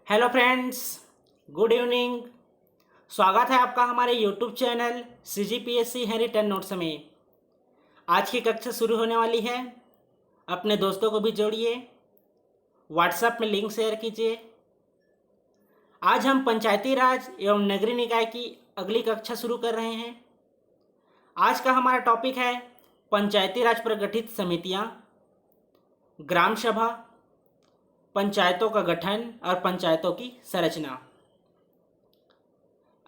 Hello friends, good evening. स्वागत है आपका हमारे यूट्यूब चैनल CGPSC है रिटर्न नोट्स में। आज की कक्षा शुरू होने वाली है। अपने दोस्तों को भी जोड़िए, व्हाट्सएप में लिंक शेयर कीजिए। आज हम पंचायती राज एवं नगरीय निकाय की अगली कक्षा शुरू कर रहे हैं। आज का हमारा टॉपिक है पंचायती राज पर गठित समितियां, ग्राम सभा, पंचायतों का गठन और पंचायतों की संरचना।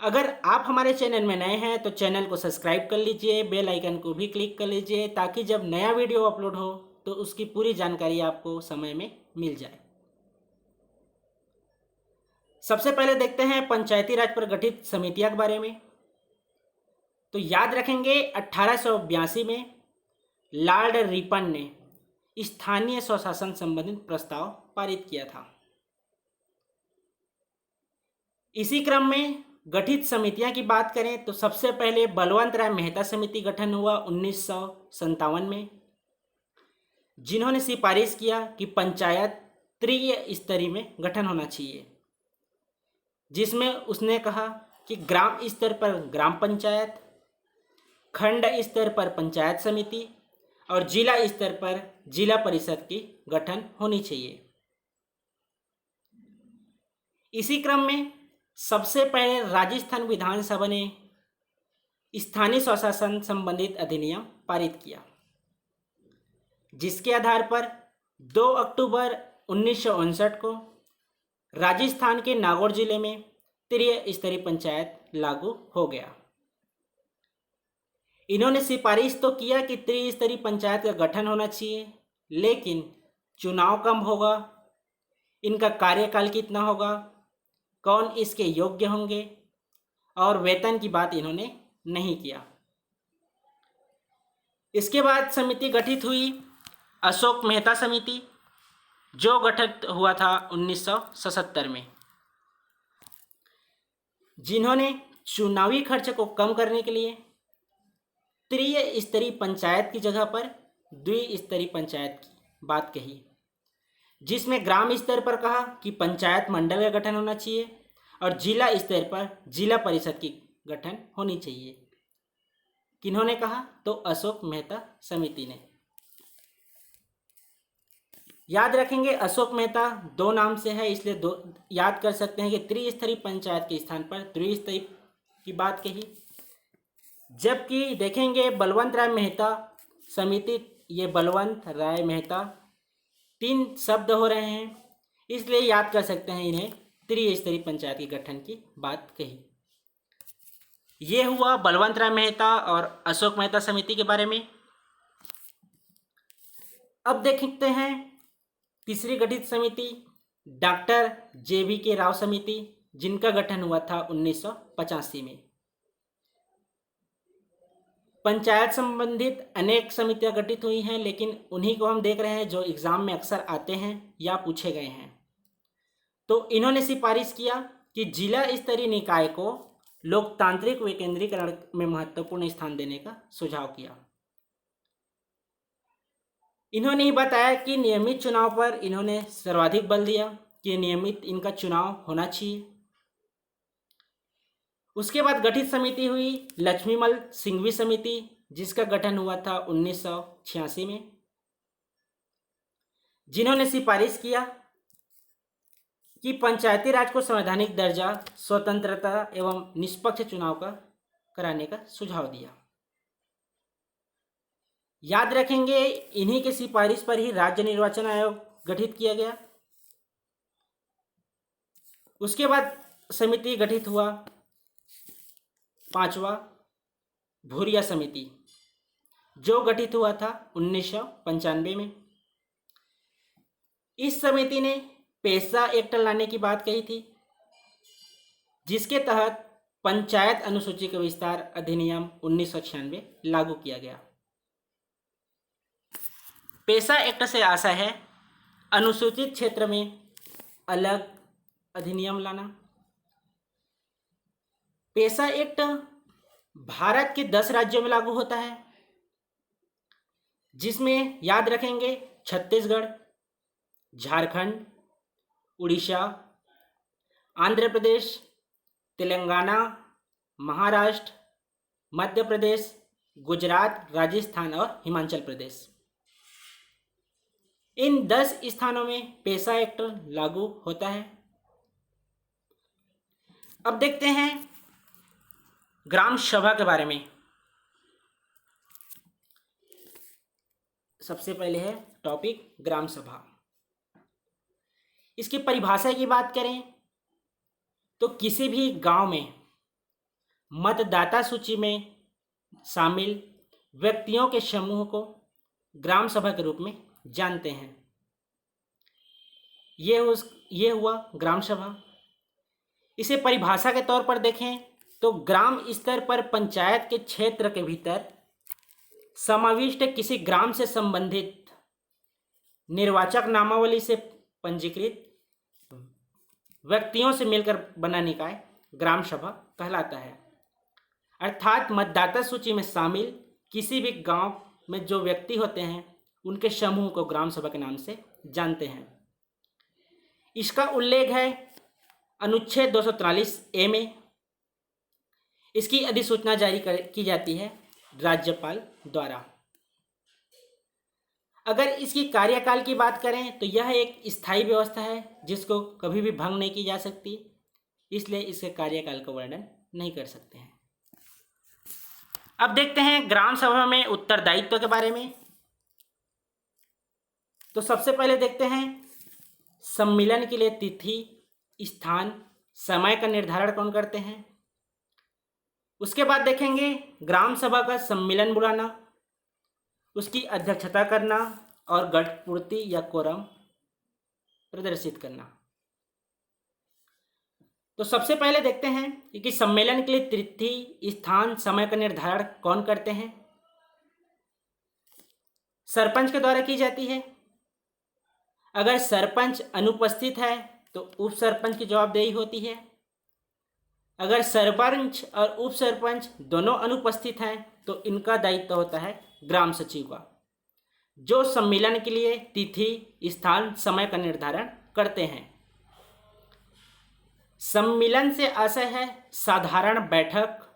अगर आप हमारे चैनल में नए हैं तो चैनल को सब्सक्राइब कर लीजिए, बेल आइकन को भी क्लिक कर लीजिए ताकि जब नया वीडियो अपलोड हो तो उसकी पूरी जानकारी आपको समय में मिल जाए। सबसे पहले देखते हैं पंचायती राज पर गठित समितियां के बारे में। तो याद रखेंगे 1882 में लॉर्ड रिपन ने स्थानीय स्वशासन संबंधित प्रस्ताव पारित किया था। इसी क्रम में गठित समितियां की बात करें तो सबसे पहले बलवंत राय मेहता समिति गठन हुआ 1957 में, जिन्होंने सिफारिश किया कि पंचायत त्रिस्तरीय में गठन होना चाहिए, जिसमें उसने कहा कि ग्राम स्तर पर ग्राम पंचायत, खंड स्तर पर पंचायत समिति और जिला स्तर पर जिला परिषद की गठन होनी चाहिए। इसी क्रम में सबसे पहले राजस्थान विधानसभा ने स्थानीय स्वशासन संबंधित अधिनियम पारित किया, जिसके आधार पर 2 अक्टूबर 1959 को राजस्थान के नागौर जिले में त्रिस्तरीय पंचायत लागू हो गया। इन्होंने सिफारिश तो किया कि त्रिस्तरीय पंचायत का गठन होना चाहिए, लेकिन चुनाव कब होगा, इनका कार्यकाल कितना होगा, कौन इसके योग्य होंगे और वेतन की बात इन्होंने नहीं किया। इसके बाद समिति गठित हुई अशोक मेहता समिति, जो गठित हुआ था 1977 में, जिन्होंने चुनावी खर्च को कम करने के लिए त्रिस्तरीय पंचायत की जगह पर द्विस्तरीय पंचायत की बात कही, जिसमें ग्राम स्तर पर कहा कि पंचायत मंडल का गठन होना चाहिए और जिला स्तर पर जिला परिषद की गठन होनी चाहिए। किन्होंने कहा? तो अशोक मेहता समिति ने। याद रखेंगे अशोक मेहता 2 नाम से है, इसलिए 2 याद कर सकते हैं कि त्रिस्तरीय पंचायत के स्थान पर द्विस्तरीय की बात कही। जबकि देखेंगे बलवंत राय मेहता समिति, ये बलवंत राय मेहता 3 शब्द हो रहे हैं, इसलिए याद कर सकते हैं इन्हें त्रिस्तरीय पंचायत के गठन की बात कही। ये हुआ बलवंत राय मेहता और अशोक मेहता समिति के बारे में। अब देखते हैं तीसरी गठित समिति डॉक्टर JVK राव समिति, जिनका गठन हुआ था 1985 में। पंचायत संबंधित अनेक समितियां गठित हुई हैं, लेकिन उन्हीं को हम देख रहे हैं जो एग्जाम में अक्सर आते हैं या पूछे गए हैं। तो इन्होंने सिफारिश किया कि जिला स्तरीय निकाय को लोकतांत्रिक विकेंद्रीकरण में महत्वपूर्ण स्थान देने का सुझाव किया। इन्होंने ही बताया कि नियमित चुनाव पर इन्होंने सर्वाधिक बल दिया कि नियमित इनका चुनाव होना चाहिए। उसके बाद गठित समिति हुई लक्ष्मीमल सिंघवी समिति, जिसका गठन हुआ था 1986 में, जिन्होंने सिफारिश किया कि पंचायती राज को संवैधानिक दर्जा, स्वतंत्रता एवं निष्पक्ष चुनाव का कराने का सुझाव दिया। याद रखेंगे इन्हीं की सिफारिश पर ही राज्य निर्वाचन आयोग गठित किया गया। उसके बाद समिति गठित हुआ 5वां भूरिया समिति, जो गठित हुआ था 1995 में। इस समिति ने पेशा एक्ट लाने की बात कही थी, जिसके तहत पंचायत अनुसूची का विस्तार अधिनियम 1996 लागू किया गया। पेशा एक्ट से आशा है अनुसूचित क्षेत्र में अलग अधिनियम लाना। पेशा एक्ट भारत के 10 राज्यों में लागू होता है, जिसमें याद रखेंगे छत्तीसगढ़, झारखंड, उड़ीसा, आंध्र प्रदेश, तेलंगाना, महाराष्ट्र, मध्य प्रदेश, गुजरात, राजस्थान और हिमाचल प्रदेश। इन 10 स्थानों में पेशा एक्ट लागू होता है। अब देखते हैं ग्राम सभा के बारे में। सबसे पहले है टॉपिक ग्राम सभा। इसकी परिभाषा की बात करें तो किसी भी गांव में मतदाता सूची में शामिल व्यक्तियों के समूह को ग्राम सभा के रूप में जानते हैं। ये हुआ ग्राम सभा। इसे परिभाषा के तौर पर देखें तो ग्राम स्तर पर पंचायत के क्षेत्र के भीतर समाविष्ट किसी ग्राम से संबंधित निर्वाचक नामावली से पंजीकृत व्यक्तियों से मिलकर बना निकाय ग्राम सभा कहलाता है। अर्थात मतदाता सूची में शामिल किसी भी गांव में जो व्यक्ति होते हैं उनके समूह को ग्राम सभा के नाम से जानते हैं। इसका उल्लेख है अनुच्छेद 243A में। इसकी अधिसूचना जारी की जाती है राज्यपाल द्वारा। अगर इसकी कार्यकाल की बात करें तो यह एक स्थायी व्यवस्था है जिसको कभी भी भंग नहीं की जा सकती, इसलिए इसके कार्यकाल का वर्णन नहीं कर सकते हैं। अब देखते हैं ग्राम सभा में उत्तरदायित्व के बारे में। तो सबसे पहले देखते हैं सम्मेलन के लिए तिथि, स्थान, समय का निर्धारण कौन करते हैं। उसके बाद देखेंगे ग्राम सभा का सम्मेलन बुलाना, उसकी अध्यक्षता करना और गठपूर्ति या कोरम प्रदर्शित करना। तो सबसे पहले देखते हैं कि सम्मेलन के लिए तिथि, स्थान, समय का निर्धारण कौन करते हैं। सरपंच के द्वारा की जाती है। अगर सरपंच अनुपस्थित है तो उप सरपंच की जवाबदेही होती है। अगर सरपंच और उप सरपंच दोनों अनुपस्थित हैं तो इनका दायित्व होता है ग्राम सचिव का, जो सम्मेलन के लिए तिथि, स्थान, समय का निर्धारण करते हैं। सम्मेलन से आशय है साधारण बैठक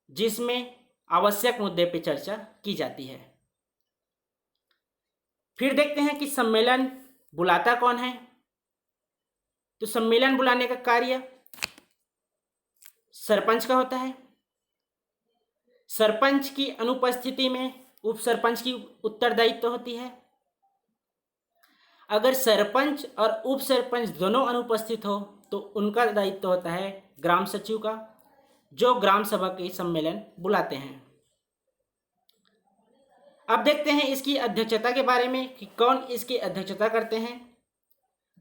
जिसमें आवश्यक मुद्दे पर चर्चा की जाती है। फिर देखते हैं कि सम्मेलन बुलाता कौन है। तो सम्मेलन बुलाने का कार्य सरपंच का होता है। सरपंच की अनुपस्थिति में उप सरपंच की उत्तरदायित्व होती है। अगर सरपंच और उप सरपंच दोनों अनुपस्थित हो तो उनका दायित्व होता है ग्राम सचिव का, जो ग्राम सभा के सम्मेलन बुलाते हैं। अब देखते हैं इसकी अध्यक्षता के बारे में कि कौन इसकी अध्यक्षता करते हैं।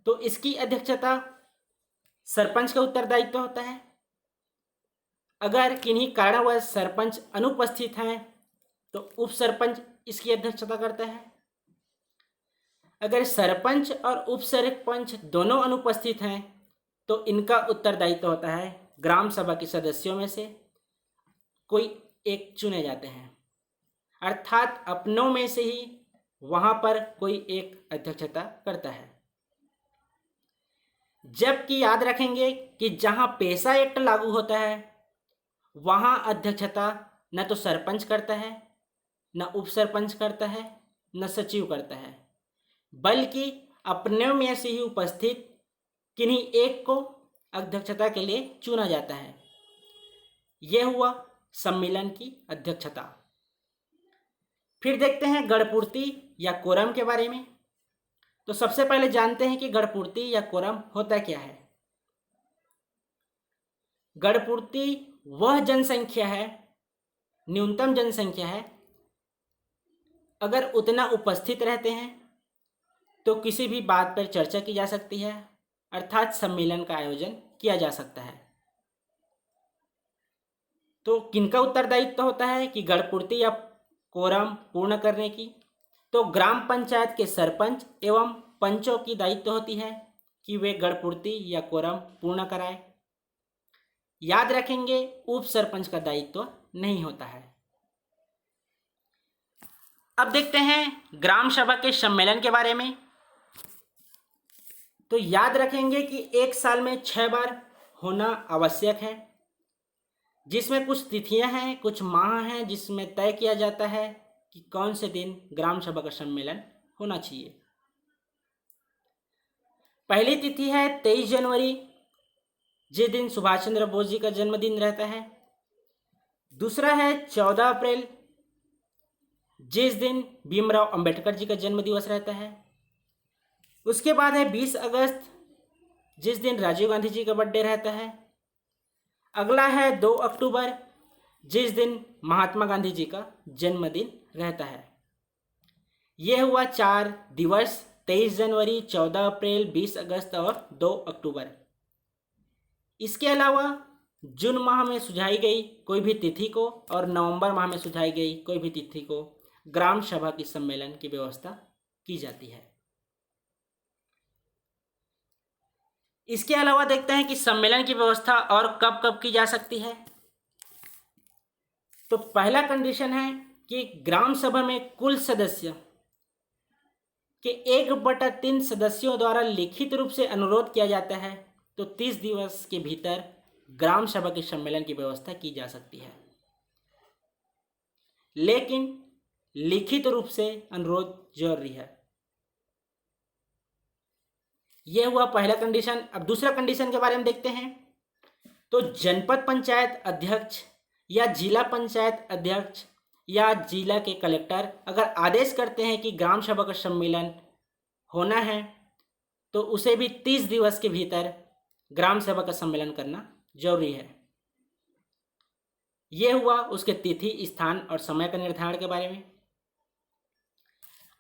तो इसकी अध्यक्षता सरपंच का उत्तरदायित्व होता है। अगर किन्हीं कारणवश सरपंच अनुपस्थित हैं तो उप सरपंच इसकी अध्यक्षता करता है। अगर सरपंच और उप सरपंच दोनों अनुपस्थित हैं तो इनका उत्तरदायित्व होता है ग्राम सभा के सदस्यों में से कोई एक चुने जाते हैं। अर्थात अपनों में से ही वहां पर कोई एक अध्यक्षता करता है। जबकि याद रखेंगे कि जहां पेशा एक्ट लागू होता है वहां अध्यक्षता न तो सरपंच करता है, न उप सरपंच करता है, न सचिव करता है, बल्कि अपने में से ही उपस्थित किन्हीं एक को अध्यक्षता के लिए चुना जाता है। यह हुआ सम्मेलन की अध्यक्षता। फिर देखते हैं गणपूर्ति या कोरम के बारे में। तो सबसे पहले जानते हैं कि गणपूर्ति या कोरम होता क्या है। गणपूर्ति वह जनसंख्या है, न्यूनतम जनसंख्या है, अगर उतना उपस्थित रहते हैं तो किसी भी बात पर चर्चा की जा सकती है, अर्थात सम्मेलन का आयोजन किया जा सकता है। तो किनका उत्तरदायित्व होता है कि गणपूर्ति या कोरम पूर्ण करने की। तो ग्राम पंचायत के सरपंच एवं पंचों की दायित्व होती है कि वे गणपूर्ति या कोरम पूर्ण कराएं। याद रखेंगे उप सरपंच का दायित्व नहीं होता है। अब देखते हैं ग्राम सभा के सम्मेलन के बारे में। तो याद रखेंगे कि एक साल में 6 बार होना आवश्यक है, जिसमें कुछ तिथियां हैं, कुछ माह हैं, जिसमें तय किया जाता है कि कौन से दिन ग्राम सभा का सम्मेलन होना चाहिए। पहली तिथि है 23 जनवरी, जिस दिन सुभाष चंद्र बोस जी का जन्मदिन रहता है। दूसरा है 14 अप्रैल, जिस दिन भीमराव अंबेडकर जी का जन्म दिवस रहता है। उसके बाद है 20 अगस्त, जिस दिन राजीव गांधी जी का बर्थडे रहता है। अगला है 2 अक्टूबर, जिस दिन महात्मा गांधी जी का जन्मदिन रहता है। यह हुआ 4 दिवस, 23 जनवरी, 14 अप्रैल, 20 अगस्त और 2 अक्टूबर। इसके अलावा जून माह में सुझाई गई कोई भी तिथि को और नवंबर माह में सुझाई गई कोई भी तिथि को ग्राम सभा की सम्मेलन की व्यवस्था की जाती है। इसके अलावा देखते हैं कि सम्मेलन की व्यवस्था और कब कब की जा सकती है। तो पहला कंडीशन है कि ग्राम सभा में कुल सदस्य के 1/3 सदस्यों द्वारा लिखित रूप से अनुरोध किया जाता है, तो 30 दिवस के भीतर ग्राम सभा के सम्मेलन की व्यवस्था की जा सकती है। लेकिन लिखित रूप से अनुरोध जरूरी है। यह हुआ पहला कंडीशन। अब दूसरा कंडीशन के बारे में देखते हैं। तो जनपद पंचायत अध्यक्ष या जिला पंचायत अध्यक्ष या जिला के कलेक्टर अगर आदेश करते हैं कि ग्राम सभा का सम्मेलन होना है, तो उसे भी 30 दिवस के भीतर ग्राम सभा का सम्मेलन करना जरूरी है। यह हुआ उसके तिथि, स्थान और समय का निर्धारण के बारे में।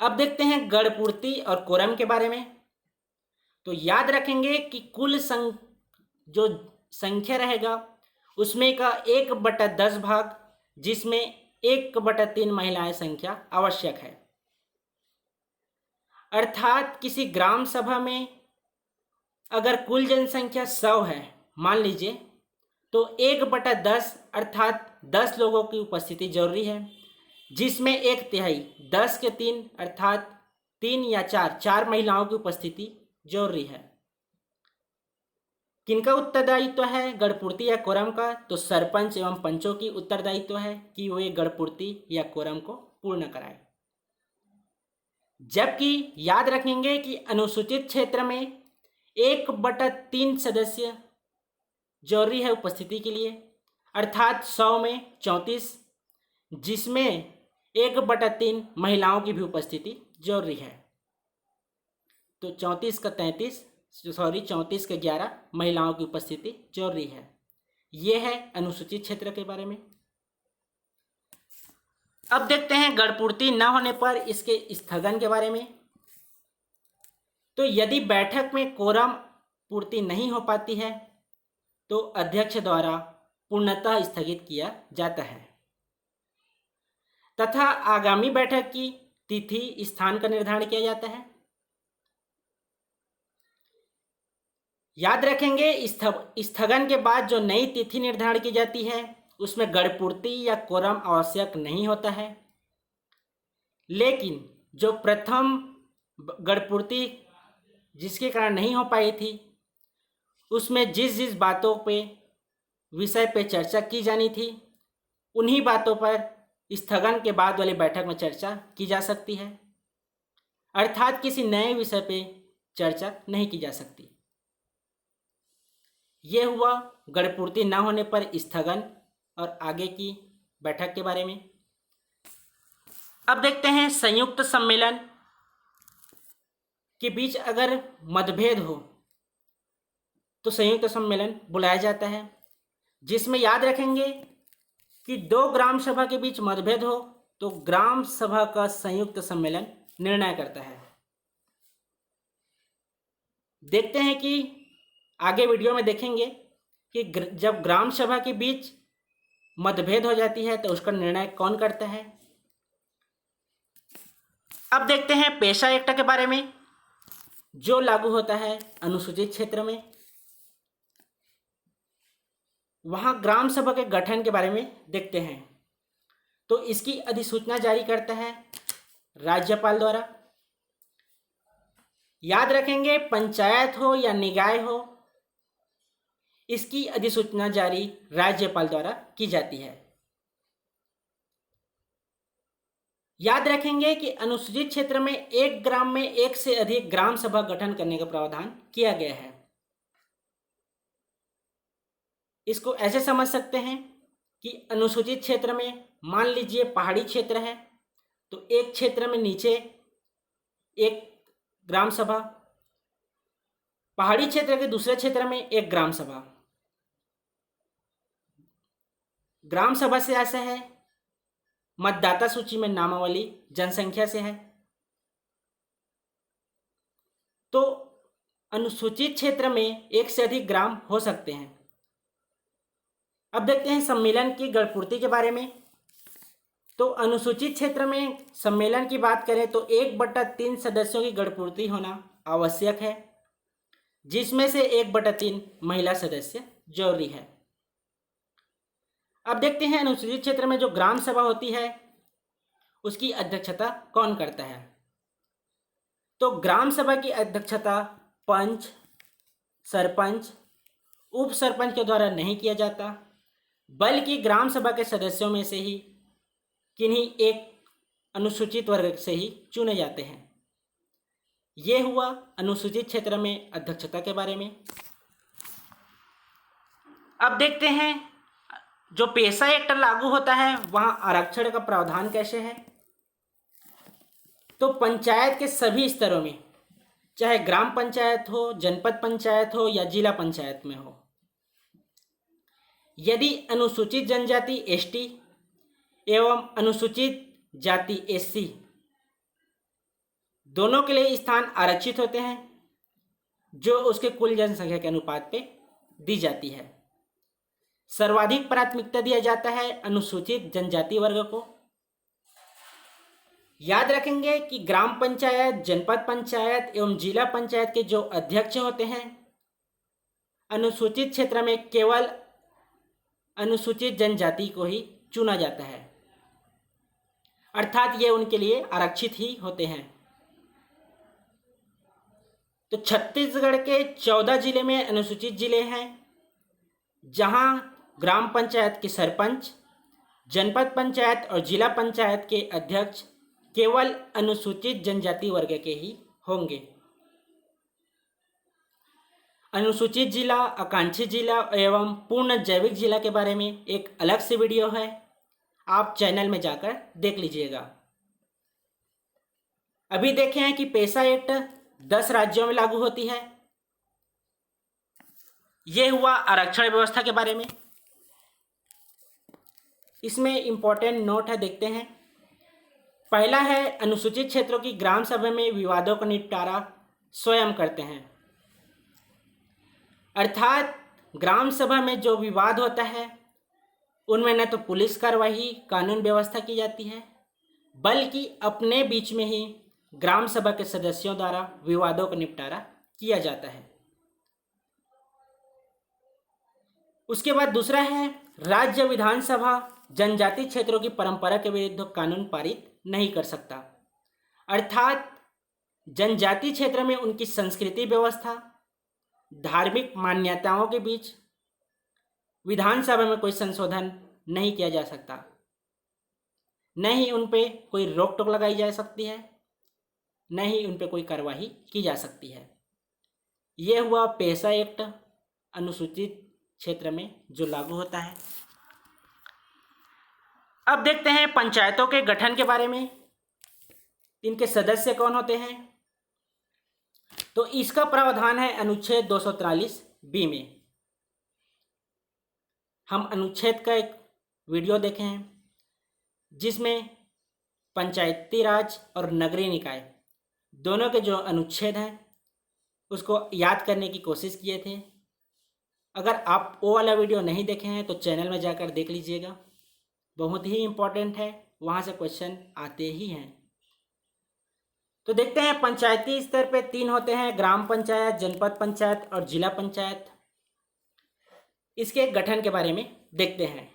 अब देखते हैं गढ़पूर्ति और कोरम के बारे में। तो याद रखेंगे कि कुल जो संख्या रहेगा उसमें का 1/10 भाग, जिसमें 1/3 महिलाएं संख्या आवश्यक है। अर्थात किसी ग्राम सभा में अगर कुल जनसंख्या 100 है मान लीजिए, तो 1/10 अर्थात 10 लोगों की उपस्थिति जरूरी है, जिसमें 1/3 10 के 3 अर्थात 3 या 4 महिलाओं की उपस्थिति जरूरी है। किनका उत्तरदायित्व है गढ़पूर्ति या कोरम का? तो सरपंच एवं पंचों की उत्तरदायित्व है कि वे गढ़पूर्ति या कोरम को पूर्ण कराएं। जबकि याद रखेंगे कि अनुसूचित क्षेत्र में 1/3 सदस्य जरूरी है उपस्थिति के लिए, अर्थात 100 में 34, जिसमें 1/3 महिलाओं की भी उपस्थिति जरूरी है। तो 34 का 11 महिलाओं की उपस्थिति जरूरी है। यह है अनुसूचित क्षेत्र के बारे में। अब देखते हैं गढ़पूर्ति न होने पर इसके स्थगन के बारे में। तो यदि बैठक में कोरम पूर्ति नहीं हो पाती है तो अध्यक्ष द्वारा पूर्णतः स्थगित किया जाता है तथा आगामी बैठक की तिथि, स्थान का निर्धारण किया जाता है। याद रखेंगे स्थगन के बाद जो नई तिथि निर्धारण की जाती है उसमें गढ़पूर्ति या कोरम आवश्यक नहीं होता है, लेकिन जो प्रथम गढ़पूर्ति जिसके कारण नहीं हो पाई थी उसमें जिस बातों पे विषय पे चर्चा की जानी थी उन्हीं बातों पर स्थगन के बाद वाली बैठक में चर्चा की जा सकती है, अर्थात किसी नए विषय पे चर्चा नहीं की जा सकती। यह हुआ गढ़पूर्ति न होने पर स्थगन और आगे की बैठक के बारे में। अब देखते हैं संयुक्त सम्मेलन के बीच अगर मतभेद हो तो संयुक्त सम्मेलन बुलाया जाता है, जिसमें याद रखेंगे कि 2 ग्राम सभा के बीच मतभेद हो तो ग्राम सभा का संयुक्त सम्मेलन निर्णय करता है। देखते हैं कि आगे वीडियो में देखेंगे कि जब ग्राम सभा के बीच मतभेद हो जाती है तो उसका निर्णय कौन करता है। अब देखते हैं पेशा एक्ट के बारे में, जो लागू होता है अनुसूचित क्षेत्र में। वहां ग्राम सभा के गठन के बारे में देखते हैं। तो इसकी अधिसूचना जारी करता है राज्यपाल द्वारा। याद रखेंगे, पंचायत हो या निकाय हो, इसकी अधिसूचना जारी राज्यपाल द्वारा की जाती है। याद रखेंगे कि अनुसूचित क्षेत्र में एक ग्राम में एक से अधिक ग्राम सभा गठन करने का प्रावधान किया गया है। इसको ऐसे समझ सकते हैं कि अनुसूचित क्षेत्र में मान लीजिए पहाड़ी क्षेत्र है, तो एक क्षेत्र में नीचे एक ग्राम सभा, पहाड़ी क्षेत्र के दूसरे क्षेत्र में एक ग्राम सभा। ग्राम सभा से ऐसा है, मतदाता सूची में नामावली जनसंख्या से है। तो अनुसूचित क्षेत्र में एक से अधिक ग्राम हो सकते हैं। अब देखते हैं सम्मेलन की गणपूर्ति के बारे में। तो अनुसूचित क्षेत्र में सम्मेलन की बात करें तो 1/3 सदस्यों की गणपूर्ति होना आवश्यक है, जिसमें से 1/3 महिला सदस्य जरूरी है। अब देखते हैं अनुसूचित क्षेत्र में जो ग्राम सभा होती है उसकी अध्यक्षता कौन करता है। तो ग्राम सभा की अध्यक्षता पंच, सरपंच, उप सरपंच के द्वारा नहीं किया जाता, बल्कि ग्राम सभा के सदस्यों में से ही किन्हीं एक अनुसूचित वर्ग से ही चुने जाते हैं। ये हुआ अनुसूचित क्षेत्र में अध्यक्षता के बारे में। अब देखते हैं जो पेशा एक्ट लागू होता है वहां आरक्षण का प्रावधान कैसे है। तो पंचायत के सभी स्तरों में, चाहे ग्राम पंचायत हो, जनपद पंचायत हो या जिला पंचायत में हो, यदि अनुसूचित जनजाति एसटी एवं अनुसूचित जाति एससी दोनों के लिए स्थान आरक्षित होते हैं, जो उसके कुल जनसंख्या के अनुपात पे दी जाती है। सर्वाधिक प्राथमिकता दिया जाता है अनुसूचित जनजाति वर्ग को। याद रखेंगे कि ग्राम पंचायत, जनपद पंचायत एवं जिला पंचायत के जो अध्यक्ष होते हैं, अनुसूचित क्षेत्र में केवल अनुसूचित जनजाति को ही चुना जाता है, अर्थात ये उनके लिए आरक्षित ही होते हैं। तो छत्तीसगढ़ के 14 जिले में अनुसूचित जिले हैं, जहां ग्राम पंचायत के सरपंच, जनपद पंचायत और जिला पंचायत के अध्यक्ष केवल अनुसूचित जनजाति वर्ग के ही होंगे। अनुसूचित जिला, आकांक्षित जिला एवं पूर्ण जैविक जिला के बारे में एक अलग से वीडियो है, आप चैनल में जाकर देख लीजिएगा। अभी देखें हैं कि पेशा एक्ट 10 राज्यों में लागू होती है। यह हुआ आरक्षण व्यवस्था के बारे में। इसमें इंपॉर्टेंट नोट है, देखते हैं। पहला है, अनुसूचित क्षेत्रों की ग्राम सभा में विवादों का निपटारा स्वयं करते हैं, अर्थात ग्राम सभा में जो विवाद होता है उनमें न तो पुलिस कार्रवाई, कानून व्यवस्था की जाती है, बल्कि अपने बीच में ही ग्राम सभा के सदस्यों द्वारा विवादों का निपटारा किया जाता है। उसके बाद दूसरा है, राज्य विधानसभा जनजाति क्षेत्रों की परंपरा के विरुद्ध कानून पारित नहीं कर सकता, अर्थात जनजाति क्षेत्र में उनकी संस्कृति व्यवस्था, धार्मिक मान्यताओं के बीच विधानसभा में कोई संशोधन नहीं किया जा सकता, न ही उन पे कोई रोक टोक लगाई जा सकती है, न ही उन पे कोई कार्रवाई की जा सकती है। यह हुआ पेशा एक्ट अनुसूचित क्षेत्र में जो लागू होता है। अब देखते हैं पंचायतों के गठन के बारे में, इनके सदस्य कौन होते हैं। तो इसका प्रावधान है अनुच्छेद 243 बी में। हम अनुच्छेद का एक वीडियो देखे हैं, जिसमें पंचायती राज और नगरीय निकाय दोनों के जो अनुच्छेद हैं उसको याद करने की कोशिश किए थे। अगर आप वो वाला वीडियो नहीं देखे हैं तो चैनल में जाकर देख लीजिएगा, बहुत ही इम्पोर्टेंट है, वहाँ से क्वेश्चन आते ही हैं। तो देखते हैं, पंचायती स्तर पे 3 होते हैं, ग्राम पंचायत, जनपद पंचायत और जिला पंचायत। इसके गठन के बारे में देखते हैं।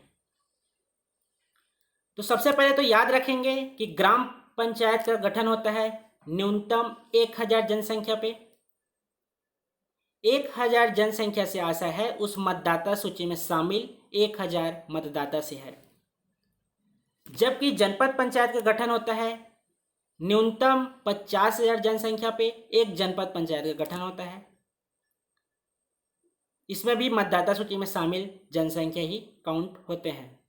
तो सबसे पहले तो याद रखेंगे कि ग्राम पंचायत का गठन होता है न्यूनतम 1000 जनसंख्या पे। 1000 जनसंख्या से आशा है उस मतदाता सूची में शामिल 1000 मतदाता से है। जबकि जनपद पंचायत का गठन होता है न्यूनतम 50,000 जनसंख्या पे एक जनपद पंचायत का गठन होता है। इसमें भी मतदाता सूची में शामिल जनसंख्या ही काउंट होते हैं।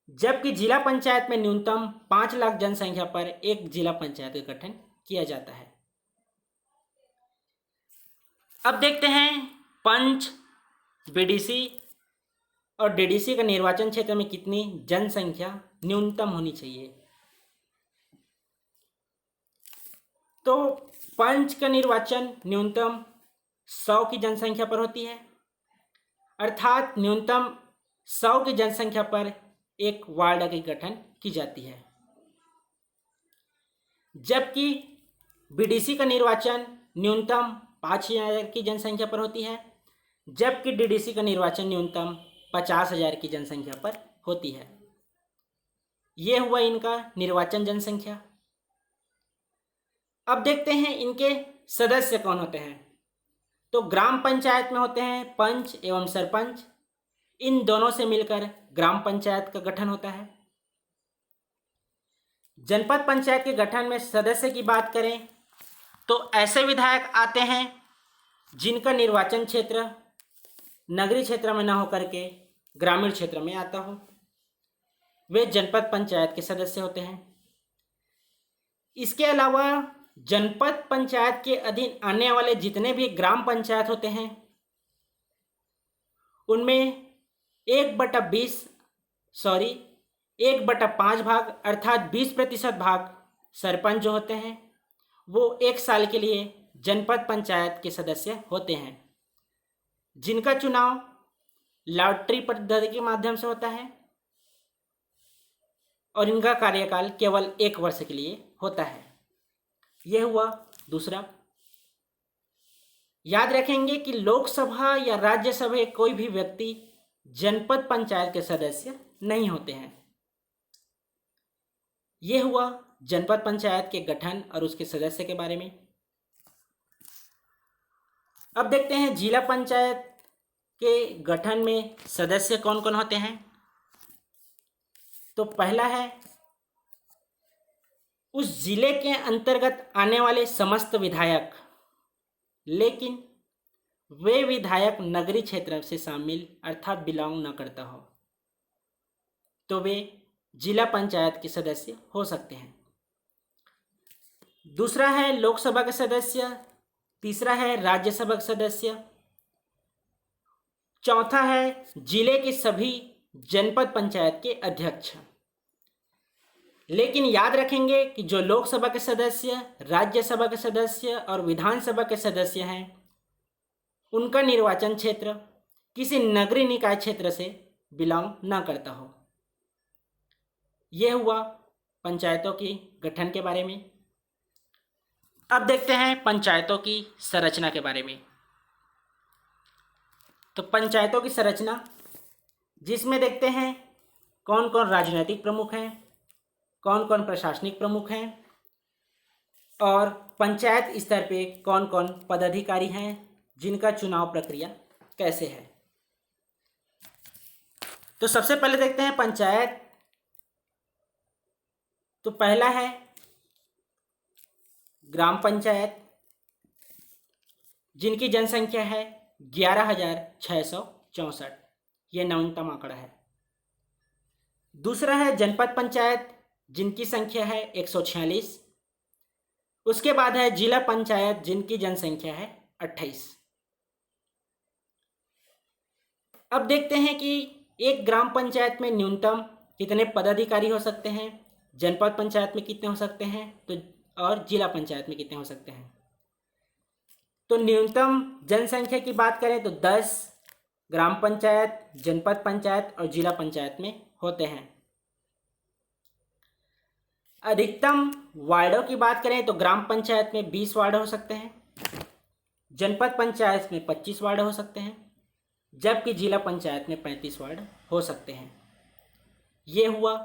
जबकि जिला पंचायत में न्यूनतम 5 लाख जनसंख्या पर एक जिला पंचायत का गठन किया जाता है। अब देखते हैं पंच, बीडीसी और डीडीसी का निर्वाचन क्षेत्र में कितनी जनसंख्या न्यूनतम होनी चाहिए। तो पंच का निर्वाचन न्यूनतम 100 की जनसंख्या पर होती है, अर्थात न्यूनतम 100 की जनसंख्या पर एक वार्ड की गठन की जाती है। जबकि बीडीसी का निर्वाचन न्यूनतम 5,000 की जनसंख्या पर होती है, जबकि डीडीसी का निर्वाचन न्यूनतम 50,000 की जनसंख्या पर होती है। यह हुआ इनका निर्वाचन जनसंख्या। अब देखते हैं इनके सदस्य कौन होते हैं। तो ग्राम पंचायत में होते हैं पंच एवं सरपंच। इन दोनों से मिलकर ग्राम पंचायत का गठन होता है। जनपद पंचायत के गठन में सदस्य की बात करें तो ऐसे विधायक आते हैं जिनका निर्वाचन क्षेत्र नगरीय क्षेत्र में न होकर के ग्रामीण क्षेत्र में आता हो, वे जनपद पंचायत के सदस्य होते हैं। इसके अलावा जनपद पंचायत के अधीन आने वाले जितने भी ग्राम पंचायत होते हैं उनमें 1/5 भाग अर्थात 20% भाग सरपंच जो होते हैं वो 1 साल के लिए जनपद पंचायत के सदस्य होते हैं, जिनका चुनाव लॉटरी पद्धति के माध्यम से होता है और इनका कार्यकाल केवल 1 वर्ष के लिए होता है। यह हुआ दूसरा। याद रखेंगे कि लोकसभा या राज्यसभा के कोई भी व्यक्ति जनपद पंचायत के सदस्य नहीं होते हैं। यह हुआ जनपद पंचायत के गठन और उसके सदस्य के बारे में। अब देखते हैं जिला पंचायत के गठन में सदस्य कौन कौन होते हैं। तो पहला है उस जिले के अंतर्गत आने वाले समस्त विधायक, लेकिन वे विधायक नगरीय क्षेत्र से शामिल अर्थात बिलोंग न करता हो तो वे जिला पंचायत के सदस्य हो सकते हैं। दूसरा है लोकसभा के सदस्य, तीसरा है राज्यसभा के सदस्य, चौथा है जिले के सभी जनपद पंचायत के अध्यक्ष। लेकिन याद रखेंगे कि जो लोकसभा के सदस्य, राज्यसभा के सदस्य और विधानसभा के सदस्य हैं उनका निर्वाचन क्षेत्र किसी नगरीय निकाय क्षेत्र से बिलोंग न करता हो। यह हुआ पंचायतों की गठन के बारे में। अब देखते हैं पंचायतों की संरचना के बारे में। तो पंचायतों की संरचना, जिसमें देखते हैं कौन कौन राजनीतिक प्रमुख हैं, कौन कौन प्रशासनिक प्रमुख हैं और पंचायत स्तर पे कौन कौन पदाधिकारी हैं जिनका चुनाव प्रक्रिया कैसे है। तो सबसे पहले देखते हैं पंचायत। तो पहला है ग्राम पंचायत, जिनकी जनसंख्या है 11,664, यह न्यूनतम आंकड़ा है। दूसरा है जनपद पंचायत, जिनकी संख्या है 146। उसके बाद है जिला पंचायत, जिनकी जनसंख्या है 28। अब देखते हैं कि एक ग्राम पंचायत में न्यूनतम कितने पदाधिकारी हो सकते हैं, जनपद पंचायत में कितने हो सकते हैं तो और जिला पंचायत में कितने हो सकते हैं। तो न्यूनतम जनसंख्या की बात करें तो 10 ग्राम पंचायत, जनपद पंचायत और जिला पंचायत में होते हैं। अधिकतम वार्डों की बात करें तो ग्राम पंचायत में 20 वार्ड हो सकते हैं, जनपद पंचायत में 25 वार्ड हो सकते हैं, जबकि जिला पंचायत में 35 वार्ड हो सकते हैं। ये हुआ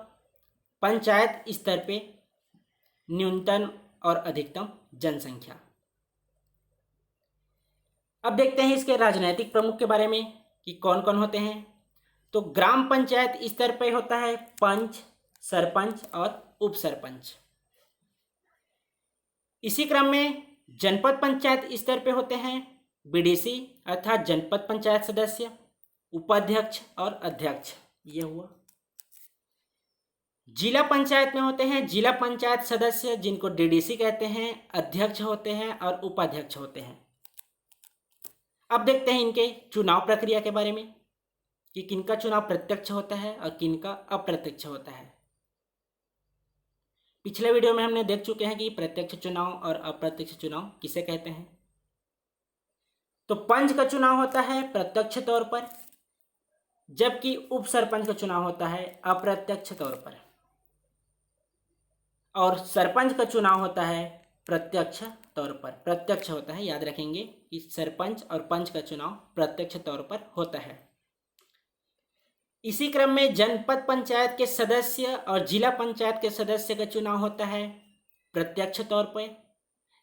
पंचायत स्तर पे न्यूनतम और अधिकतम जनसंख्या। अब देखते हैं इसके राजनीतिक प्रमुख के बारे में कि कौन कौन होते हैं। तो ग्राम पंचायत स्तर पर होता है पंच, सरपंच और उप सरपंच। इसी क्रम में जनपद पंचायत स्तर पे होते हैं बीडीसी अर्थात जनपद पंचायत सदस्य, उपाध्यक्ष और अध्यक्ष। ये हुआ। जिला पंचायत में होते हैं जिला पंचायत सदस्य जिनको डीडीसी कहते हैं, अध्यक्ष होते हैं और उपाध्यक्ष होते हैं। अब देखते हैं इनके चुनाव प्रक्रिया के बारे में कि किनका चुनाव प्रत्यक्ष होता है और किनका अप्रत्यक्ष होता है। पिछले वीडियो में हमने देख चुके हैं कि प्रत्यक्ष चुनाव और अप्रत्यक्ष चुनाव किसे कहते हैं। तो पंच का चुनाव होता है प्रत्यक्ष तौर पर, जबकि उप सरपंच का चुनाव होता है अप्रत्यक्ष तौर पर, और सरपंच का चुनाव होता है प्रत्यक्ष तौर पर। प्रत्यक्ष होता है, याद रखेंगे कि सरपंच और पंच का चुनाव प्रत्यक्ष तौर पर होता है। इसी क्रम में जनपद पंचायत के सदस्य और जिला पंचायत के सदस्य का चुनाव होता है प्रत्यक्ष तौर पर,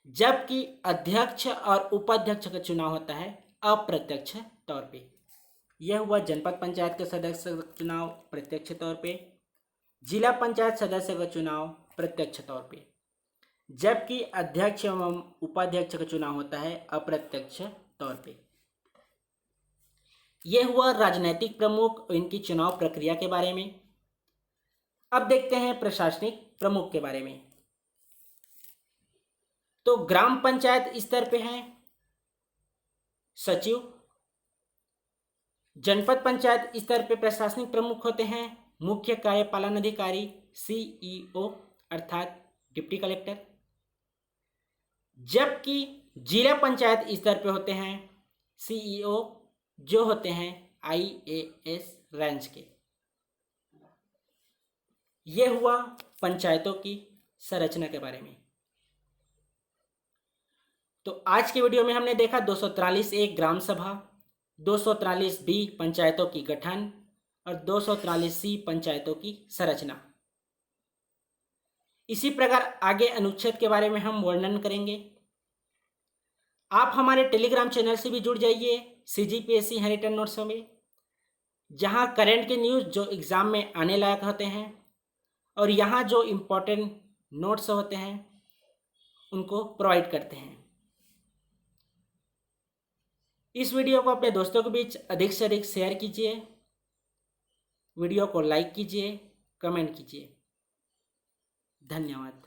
जबकि अध्यक्ष और उपाध्यक्ष का चुनाव होता है अप्रत्यक्ष तौर पे। यह हुआ जनपद पंचायत के सदस्य का चुनाव प्रत्यक्ष तौर पे, जिला पंचायत सदस्य का चुनाव प्रत्यक्ष तौर पे, जबकि अध्यक्ष एवं उपाध्यक्ष का चुनाव होता है अप्रत्यक्ष तौर पे। यह हुआ राजनीतिक प्रमुख और इनकी चुनाव प्रक्रिया के बारे में। अब देखते हैं प्रशासनिक प्रमुख के बारे में। तो ग्राम पंचायत स्तर पे हैं सचिव, जनपद पंचायत स्तर पे प्रशासनिक प्रमुख होते हैं मुख्य कार्यपालन अधिकारी सीईओ अर्थात डिप्टी कलेक्टर, जबकि जिला पंचायत स्तर पे होते हैं सीईओ जो होते हैं आईएएस रैंक के। यह हुआ पंचायतों की संरचना के बारे में। तो आज के वीडियो में हमने देखा 243A ग्राम सभा, 243B पंचायतों की गठन और 243C पंचायतों की संरचना। इसी प्रकार आगे अनुच्छेद के बारे में हम वर्णन करेंगे। आप हमारे टेलीग्राम चैनल से भी जुड़ जाइए CGPSC हैरिटन नोट्स में, जहां करंट के न्यूज़ जो एग्ज़ाम में आने लायक होते हैं और यहाँ जो इम्पोर्टेंट नोट्स होते हैं उनको प्रोवाइड करते हैं। इस वीडियो को अपने दोस्तों के बीच अधिक से अधिक शेयर कीजिए, वीडियो को लाइक कीजिए, कमेंट कीजिए। धन्यवाद।